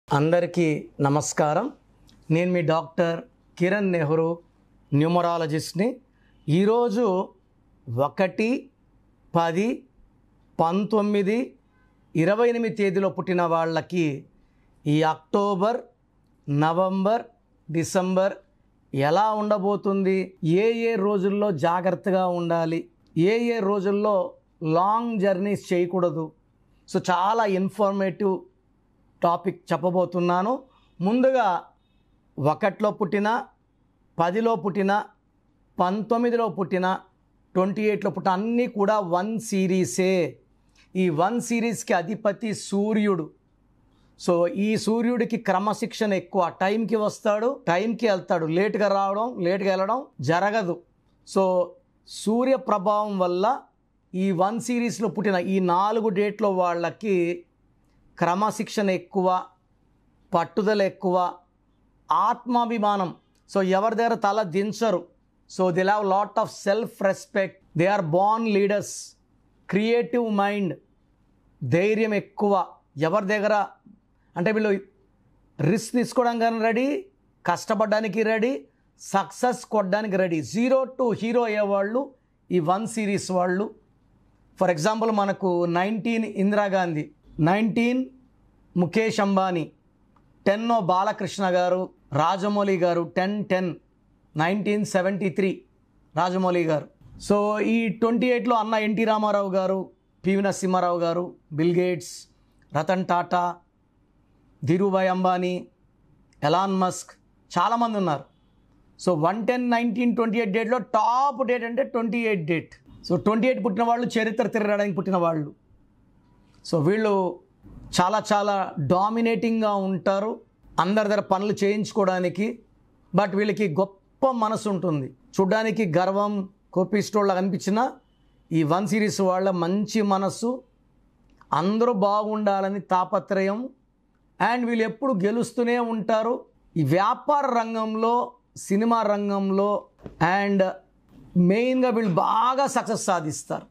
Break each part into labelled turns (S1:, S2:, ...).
S1: అందరికీ నమస్కారం. నేను మీ డాక్టర్ కిరణ్ నెహ్రూ, న్యూమరాలజిస్ట్ని. ఈరోజు 1-10-19-28 తేదీలో పుట్టిన వాళ్ళకి ఈ అక్టోబర్, నవంబర్, డిసెంబర్ ఎలా ఉండబోతుంది, ఏ రోజుల్లో జాగ్రత్తగా ఉండాలి, ఏ రోజుల్లో లాంగ్ జర్నీస్ చేయకూడదు. సో చాలా ఇన్ఫర్మేటివ్ టాపిక్ చెప్పబోతున్నాను. ముందుగా 1లో పుట్టిన, 10లో పుట్టిన, 19లో పుట్టిన, 28లో పుట్టిన అన్నీ కూడా 1 సిరీసే. ఈ 1 సిరీస్కి అధిపతి సూర్యుడు. సో ఈ సూర్యుడికి క్రమశిక్షణ ఎక్కువ. టైంకి వస్తాడు, టైంకి వెళ్తాడు. లేట్గా రావడం, లేట్గా వెళ్ళడం జరగదు. సో సూర్య ప్రభావం వల్ల ఈ 1 సిరీస్లో పుట్టిన ఈ 4 డేట్లో వాళ్ళకి క్రమశిక్షణ ఎక్కువ, పట్టుదల ఎక్కువ, ఆత్మాభిమానం. సో ఎవరి దగ్గర తల దించరు. So they have lot of self respect. They are born leaders. Creative mind, ధైర్యం ఎక్కువ. ఎవరి దగ్గర అంటే వీళ్ళు రిస్క్ తీసుకోవడానికి రెడీ, కష్టపడడానికి రెడీ, సక్సెస్ కొట్టడానికి రెడీ. 0 to హీరో అయ్యేవాళ్ళు ఈ 1 సిరీస్ వాళ్ళు. ఫర్ ఎగ్జాంపుల్ మనకు 19 ఇందిరాగాంధీ, 19 ముఖేష్ అంబానీ, 10 బాలకృష్ణ గారు, రాజమౌళి గారు, 10 1973 రాజమౌళి గారు. సో ఈ 28లో అన్న ఎన్టీ రామారావు గారు, పివి నరసింహారావు గారు, Bill Gates, Ratan Tata, Dhirubhai Ambani, Elon Musk, చాలామంది ఉన్నారు. సో 1-10-19-28 డేట్లో టాప్ డేట్ అంటే 28 డేట్. సో 28 పుట్టిన వాళ్ళు చరిత్ర తిరగడానికి పుట్టిన వాళ్ళు. సో వీళ్ళు చాలా చాలా డామినేటింగ్గా ఉంటారు, అందరి దగ్గర పనులు చేయించుకోవడానికి. బట్ వీళ్ళకి గొప్ప మనసు ఉంటుంది. చూడ్డానికి గర్వం, కోపిస్టోళ్ళ అనిపించిన ఈ 1 సిరీస్ వాళ్ళ మంచి మనసు, అందరూ బాగుండాలని తాపత్రయం. అండ్ వీళ్ళు ఎప్పుడు గెలుస్తూనే ఉంటారు. ఈ వ్యాపార రంగంలో, సినిమా రంగంలో అండ్ మెయిన్గా వీళ్ళు బాగా సక్సెస్ సాధిస్తారు.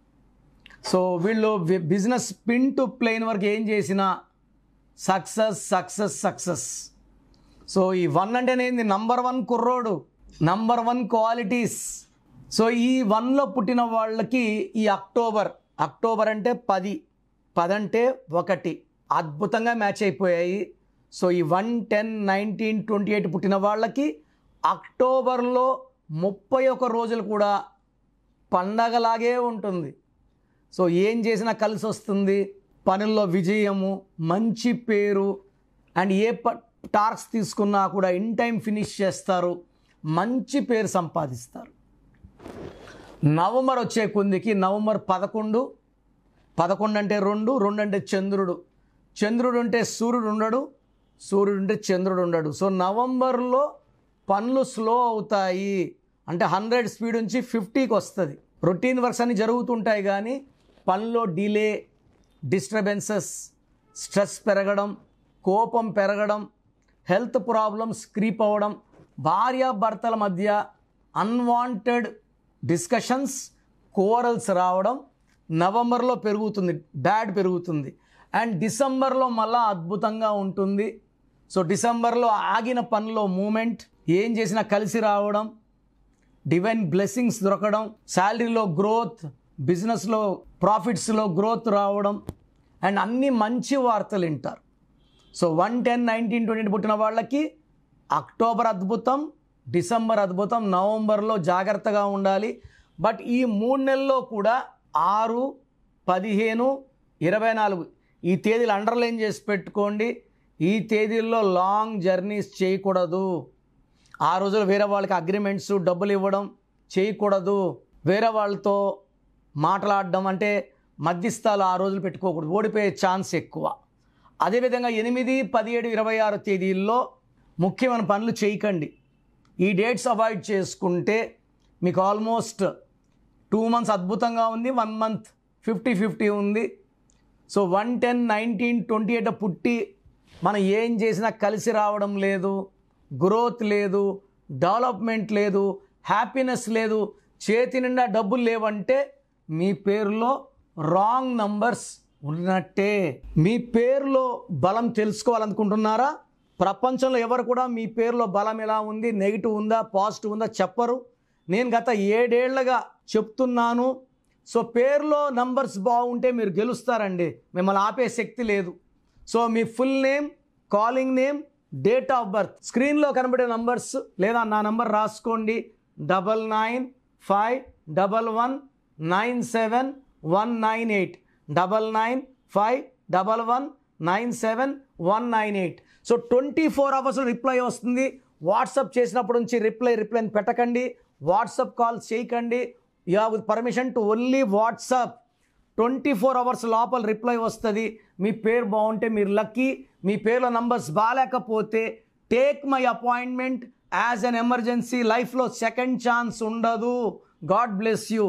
S1: సో వీళ్ళు బిజినెస్ పిన్ టు ప్లేన్ వరకు ఏం చేసినా సక్సెస్ సక్సెస్ సక్సెస్. సో ఈ 1 అంటేనేది నంబర్ 1 కుర్రోడు, నంబర్ 1 క్వాలిటీస్. సో ఈ 1లో పుట్టిన వాళ్ళకి ఈ అక్టోబర్ అంటే 10 అంటే 1 అద్భుతంగా మ్యాచ్ అయిపోయాయి. సో ఈ 1-10-19-28 పుట్టిన వాళ్ళకి అక్టోబర్లో 31 రోజులు కూడా పండగలాగే ఉంటుంది. సో ఏం చేసినా కలిసి వస్తుంది. పనుల్లో విజయము, మంచి పేరు అండ్ ఏ టార్క్స్ తీసుకున్నా కూడా ఇన్ టైం ఫినిష్ చేస్తారు, మంచి పేరు సంపాదిస్తారు. నవంబర్ వచ్చే కొందికి నవంబర్ 11 అంటే 2 అంటే చంద్రుడు అంటే సూర్యుడు ఉండడు, సూర్యుడు అంటే చంద్రుడు ఉండడు. సో నవంబర్లో పనులు స్లో అవుతాయి. అంటే 100 స్పీడ్ నుంచి 50కి వస్తుంది. రొటీన్ వర్క్స్ అన్నీ జరుగుతుంటాయి కానీ పనిలో డిలే, డిస్టర్బెన్సెస్, స్ట్రెస్ పెరగడం, కోపం పెరగడం, హెల్త్ ప్రాబ్లమ్స్ క్రీప్ అవ్వడం, భార్యాభర్తల మధ్య అన్వాంటెడ్ డిస్కషన్స్, కోరల్స్ రావడం నవంబర్లో పెరుగుతుంది, పెరుగుతుంది. అండ్ డిసెంబర్లో మళ్ళీ అద్భుతంగా ఉంటుంది. సో డిసెంబర్లో ఆగిన పనిలో మూమెంట్, ఏం చేసినా కలిసి రావడం, డివైన్ బ్లెస్సింగ్స్ దొరకడం, శాలరీలో గ్రోత్, బిజినెస్లో ప్రాఫిట్స్లో గ్రోత్ రావడం అండ్ అన్ని మంచి వార్తలు వింటారు. సో 1-10-19-28 పుట్టిన వాళ్ళకి అక్టోబర్ అద్భుతం, డిసెంబర్ అద్భుతం, నవంబర్లో జాగ్రత్తగా ఉండాలి. బట్ ఈ 3 నెలల్లో కూడా 6, 15, 24 ఈ తేదీలు అండర్లైన్ చేసి పెట్టుకోండి. ఈ తేదీల్లో లాంగ్ జర్నీస్ చేయకూడదు. ఆ రోజులు వేరే వాళ్ళకి అగ్రిమెంట్స్, డబ్బులు ఇవ్వడం చేయకూడదు. వేరే వాళ్ళతో మాట్లాడడం అంటే మధ్యస్థాలు ఆ రోజులు పెట్టుకోకూడదు, ఓడిపోయే ఛాన్స్ ఎక్కువ. అదేవిధంగా 8, 17, 26 తేదీల్లో ముఖ్యమైన పనులు చేయకండి. ఈ డేట్స్ అవాయిడ్ చేసుకుంటే మీకు ఆల్మోస్ట్ 2 మంత్స్ అద్భుతంగా ఉంది, 1 మంత్ 50-50 ఉంది. సో 1-10-19-28 పుట్టి మనం ఏం చేసినా కలిసి రావడం లేదు, గ్రోత్ లేదు, డెవలప్మెంట్ లేదు, హ్యాపీనెస్ లేదు, చేతి నిండా డబ్బులు లేవంటే మీ పేరులో రాంగ్ నంబర్స్ ఉన్నట్టే. మీ పేరులో బలం తెలుసుకోవాలనుకుంటున్నారా? ప్రపంచంలో ఎవరు కూడా మీ పేరులో బలం ఎలా ఉంది, నెగిటివ్ ఉందా, పాజిటివ్ ఉందా చెప్పరు. నేను గత 7 ఏళ్లుగా చెప్తున్నాను. సో పేరులో నంబర్స్ బాగుంటే మీరు గెలుస్తారండి, మిమ్మల్ని ఆపే శక్తి లేదు. So me full name, calling name, date of birth, స్క్రీన్లో కనబడే నంబర్స్ లేదా నా నంబర్ రాసుకోండి. 9951197198 9951197198. సో 24 అవర్స్లో రిప్లై వస్తుంది. వాట్సాప్ చేసినప్పటి నుంచి రిప్లైని పెట్టకండి, వాట్సాప్ కాల్స్ చేయకండి. You have permission to only WhatsApp. 24 hours లోపల రిప్లై వస్తుంది. మీ పేరు బాగుంటే మీరు లక్కీ. మీ పేరులో నంబర్స్ బాగాలేకపోతే take my appointment as an emergency. లైఫ్లో సెకండ్ ఛాన్స్ ఉండదు. God bless you.